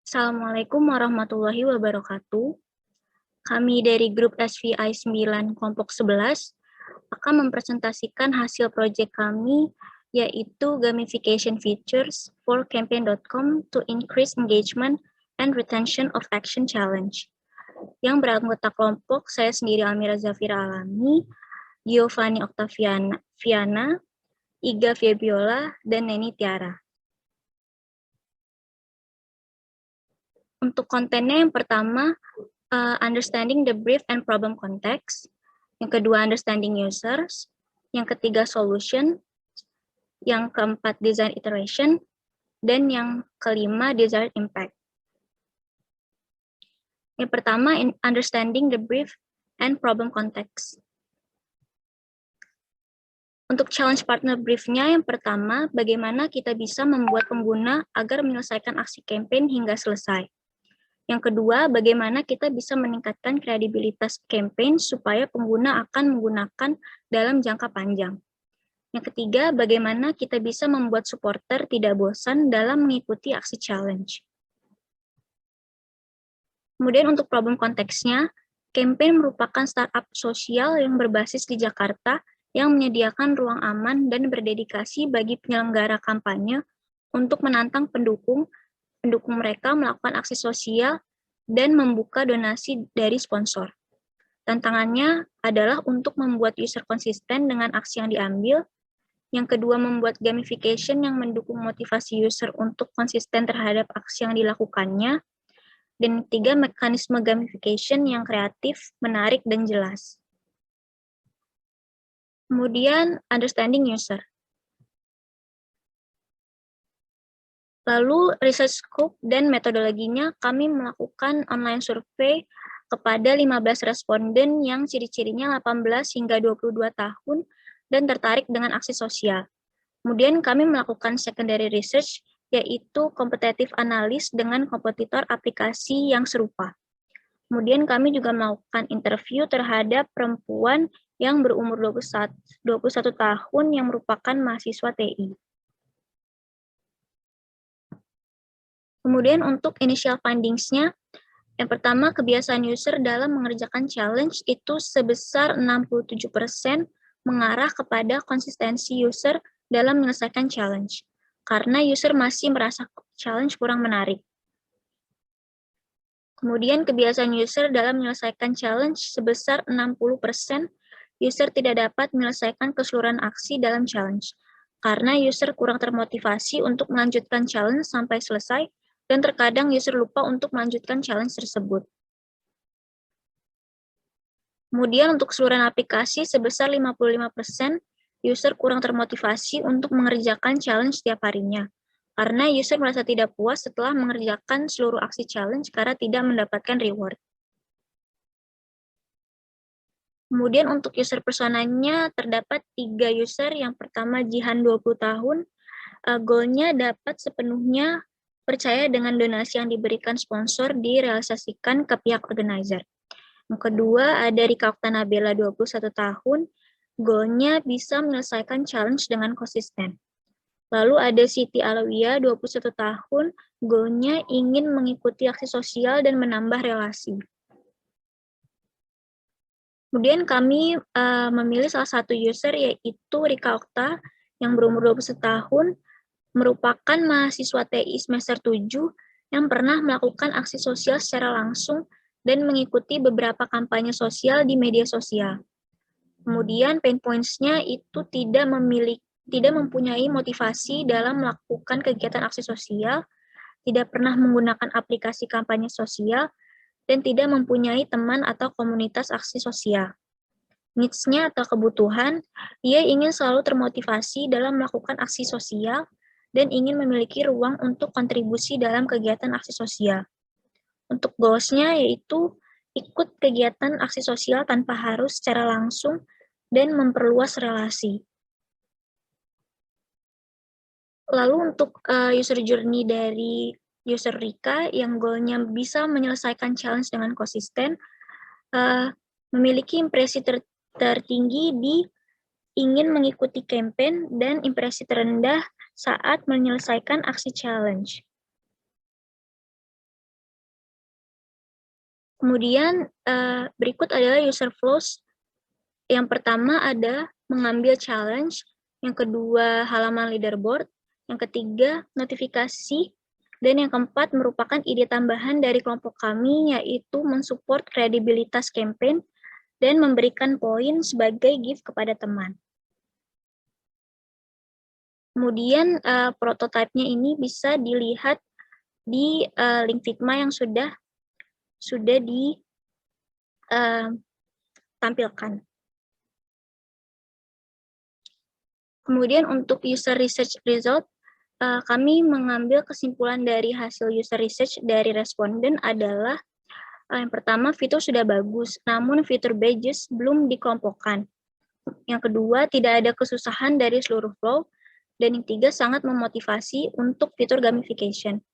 Assalamualaikum warahmatullahi wabarakatuh. Kami dari grup SVI 9 kelompok 11 akan mempresentasikan hasil proyek kami, yaitu gamification features for campaign.com to increase engagement and retention of action challenge. Yang beranggota kelompok saya sendiri Almira Zafira Alami, Giovanni Octaviana, Iga Febiola, dan Neni Tiara. Untuk kontennya yang pertama, understanding the brief and problem context. Yang kedua, understanding users. Yang ketiga, solution. Yang keempat, design iteration. Dan yang kelima, desired impact. Yang pertama, understanding the brief and problem context. Untuk challenge partner brief-nya yang pertama, bagaimana kita bisa membuat pengguna agar menyelesaikan aksi campaign hingga selesai. Yang kedua, bagaimana kita bisa meningkatkan kredibilitas campaign supaya pengguna akan menggunakan dalam jangka panjang. Yang ketiga, bagaimana kita bisa membuat supporter tidak bosan dalam mengikuti aksi challenge. Kemudian untuk problem konteksnya, campaign merupakan startup sosial yang berbasis di Jakarta yang menyediakan ruang aman dan berdedikasi bagi penyelenggara kampanye untuk menantang pendukung mereka melakukan aksi sosial dan membuka donasi dari sponsor. Tantangannya adalah untuk membuat user konsisten dengan aksi yang diambil. Yang kedua, membuat gamification yang mendukung motivasi user untuk konsisten terhadap aksi yang dilakukannya. Dan ketiga, mekanisme gamification yang kreatif, menarik, dan jelas. Kemudian, understanding user. Lalu, research scope dan metodologinya, kami melakukan online survei kepada 15 responden yang ciri-cirinya 18 hingga 22 tahun dan tertarik dengan aksi sosial. Kemudian kami melakukan secondary research, yaitu competitive analysis dengan kompetitor aplikasi yang serupa. Kemudian kami juga melakukan interview terhadap perempuan yang berumur 21 tahun yang merupakan mahasiswa TI. Kemudian untuk initial findings-nya, yang pertama kebiasaan user dalam mengerjakan challenge itu sebesar 67% mengarah kepada konsistensi user dalam menyelesaikan challenge, karena user masih merasa challenge kurang menarik. Kemudian kebiasaan user dalam menyelesaikan challenge sebesar 60% user tidak dapat menyelesaikan keseluruhan aksi dalam challenge, karena user kurang termotivasi untuk melanjutkan challenge sampai selesai, dan terkadang user lupa untuk melanjutkan challenge tersebut. Kemudian untuk keseluruhan aplikasi sebesar 55% user kurang termotivasi untuk mengerjakan challenge setiap harinya, karena user merasa tidak puas setelah mengerjakan seluruh aksi challenge karena tidak mendapatkan reward. Kemudian untuk user personanya terdapat 3 user. Yang pertama Jihan 20 tahun, goalnya dapat sepenuhnya percaya dengan donasi yang diberikan sponsor direalisasikan ke pihak organizer. Yang kedua, ada Rika Oktanabela 21 tahun, goalnya bisa menyelesaikan challenge dengan konsisten. Lalu ada Siti Alawiyah 21 tahun, goalnya ingin mengikuti aksi sosial dan menambah relasi. Kemudian kami memilih salah satu user, yaitu Rika Okta yang berumur 21 tahun, merupakan mahasiswa TI semester 7 yang pernah melakukan aksi sosial secara langsung dan mengikuti beberapa kampanye sosial di media sosial. Kemudian pain points-nya itu tidak mempunyai motivasi dalam melakukan kegiatan aksi sosial, tidak pernah menggunakan aplikasi kampanye sosial, dan tidak mempunyai teman atau komunitas aksi sosial. Needs-nya atau kebutuhan, ia ingin selalu termotivasi dalam melakukan aksi sosial, dan ingin memiliki ruang untuk kontribusi dalam kegiatan aksi sosial. Untuk goals-nya yaitu ikut kegiatan aksi sosial tanpa harus secara langsung dan memperluas relasi. Lalu untuk user journey dari user Rika yang goal-nya bisa menyelesaikan challenge dengan konsisten, memiliki impresi tertinggi di ingin mengikuti campaign dan impresi terendah saat menyelesaikan aksi challenge. Kemudian berikut adalah user flows. Yang pertama ada mengambil challenge, yang kedua halaman leaderboard, yang ketiga notifikasi, dan yang keempat merupakan ide tambahan dari kelompok kami, yaitu mensupport kredibilitas campaign dan memberikan poin sebagai gift kepada teman. Kemudian prototipenya ini bisa dilihat di link Figma yang sudah ditampilkan. Kemudian untuk user research result, kami mengambil kesimpulan dari hasil user research dari responden adalah yang pertama, fitur sudah bagus, namun fitur badges belum dikelompokkan. Yang kedua, tidak ada kesusahan dari seluruh flow. Dan yang ketiga, sangat memotivasi untuk fitur gamification.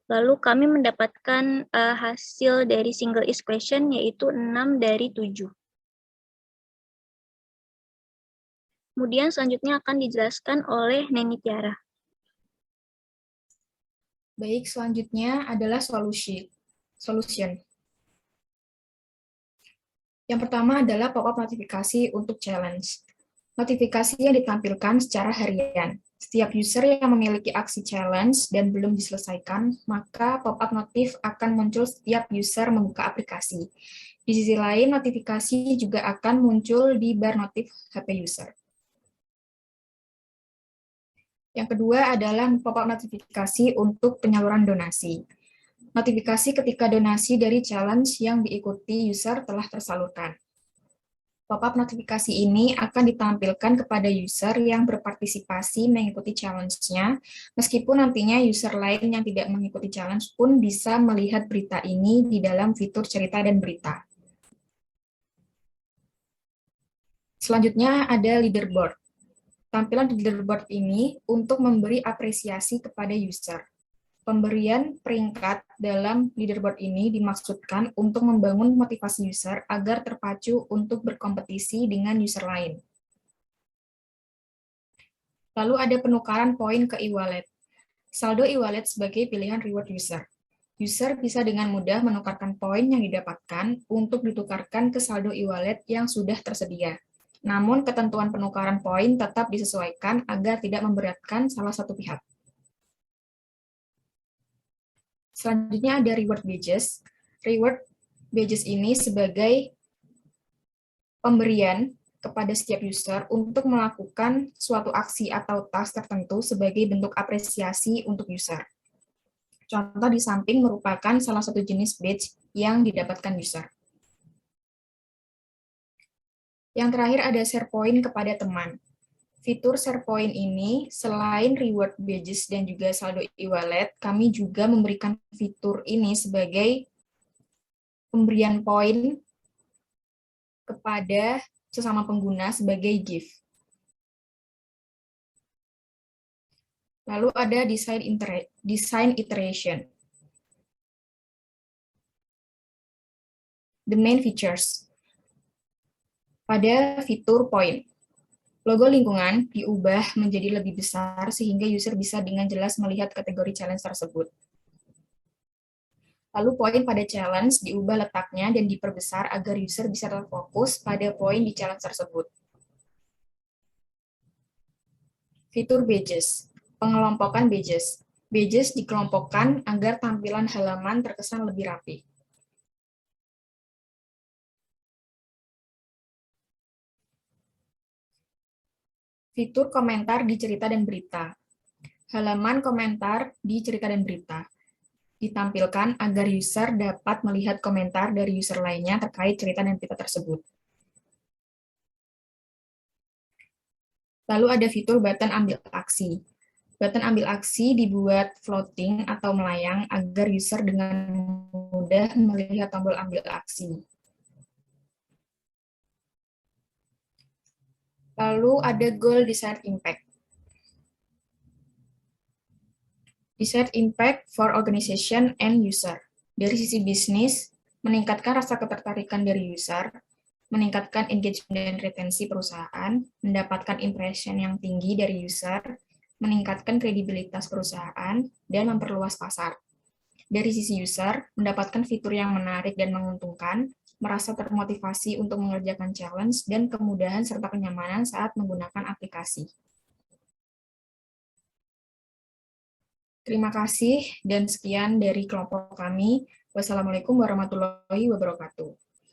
Lalu kami mendapatkan hasil dari single is question, yaitu 6 dari 7. Kemudian selanjutnya akan dijelaskan oleh Neni Tiara. Baik, selanjutnya adalah solution. Yang pertama adalah pop-up notifikasi untuk challenge. Notifikasi yang ditampilkan secara harian. Setiap user yang memiliki aksi challenge dan belum diselesaikan, maka pop-up notif akan muncul setiap user membuka aplikasi. Di sisi lain, notifikasi juga akan muncul di bar notif HP user. Yang kedua adalah pop-up notifikasi untuk penyaluran donasi. Notifikasi ketika donasi dari challenge yang diikuti user telah tersalurkan. Pop-up notifikasi ini akan ditampilkan kepada user yang berpartisipasi mengikuti challenge-nya, meskipun nantinya user lain yang tidak mengikuti challenge pun bisa melihat berita ini di dalam fitur cerita dan berita. Selanjutnya ada leaderboard. Tampilan leaderboard ini untuk memberi apresiasi kepada user. Pemberian peringkat dalam leaderboard ini dimaksudkan untuk membangun motivasi user agar terpacu untuk berkompetisi dengan user lain. Lalu ada penukaran poin ke e-wallet. Saldo e-wallet sebagai pilihan reward user. User bisa dengan mudah menukarkan poin yang didapatkan untuk ditukarkan ke saldo e-wallet yang sudah tersedia. Namun, ketentuan penukaran poin tetap disesuaikan agar tidak memberatkan salah satu pihak. Selanjutnya ada reward badges. Reward badges ini sebagai pemberian kepada setiap user untuk melakukan suatu aksi atau task tertentu sebagai bentuk apresiasi untuk user. Contoh di samping merupakan salah satu jenis badge yang didapatkan user. Yang terakhir ada share point kepada teman. Fitur share point ini, selain reward badges dan juga saldo e-wallet, kami juga memberikan fitur ini sebagai pemberian poin kepada sesama pengguna sebagai gift. Lalu ada design iteration. The main features. Pada fitur point, logo lingkungan diubah menjadi lebih besar sehingga user bisa dengan jelas melihat kategori challenge tersebut. Lalu poin pada challenge diubah letaknya dan diperbesar agar user bisa terfokus pada poin di challenge tersebut. Fitur badges, pengelompokan badges. Badges dikelompokkan agar tampilan halaman terkesan lebih rapi. Fitur komentar di cerita dan berita. Halaman komentar di cerita dan berita ditampilkan agar user dapat melihat komentar dari user lainnya terkait cerita dan berita tersebut. Lalu ada fitur button ambil aksi. Button ambil aksi dibuat floating atau melayang agar user dengan mudah melihat tombol ambil aksi. Lalu ada goal desired impact. Desired impact for organization and user. Dari sisi bisnis, meningkatkan rasa ketertarikan dari user, meningkatkan engagement dan retensi perusahaan, mendapatkan impression yang tinggi dari user, meningkatkan kredibilitas perusahaan, dan memperluas pasar. Dari sisi user, mendapatkan fitur yang menarik dan menguntungkan, merasa termotivasi untuk mengerjakan challenge, dan kemudahan serta kenyamanan saat menggunakan aplikasi. Terima kasih, dan sekian dari kelompok kami. Wassalamualaikum warahmatullahi wabarakatuh.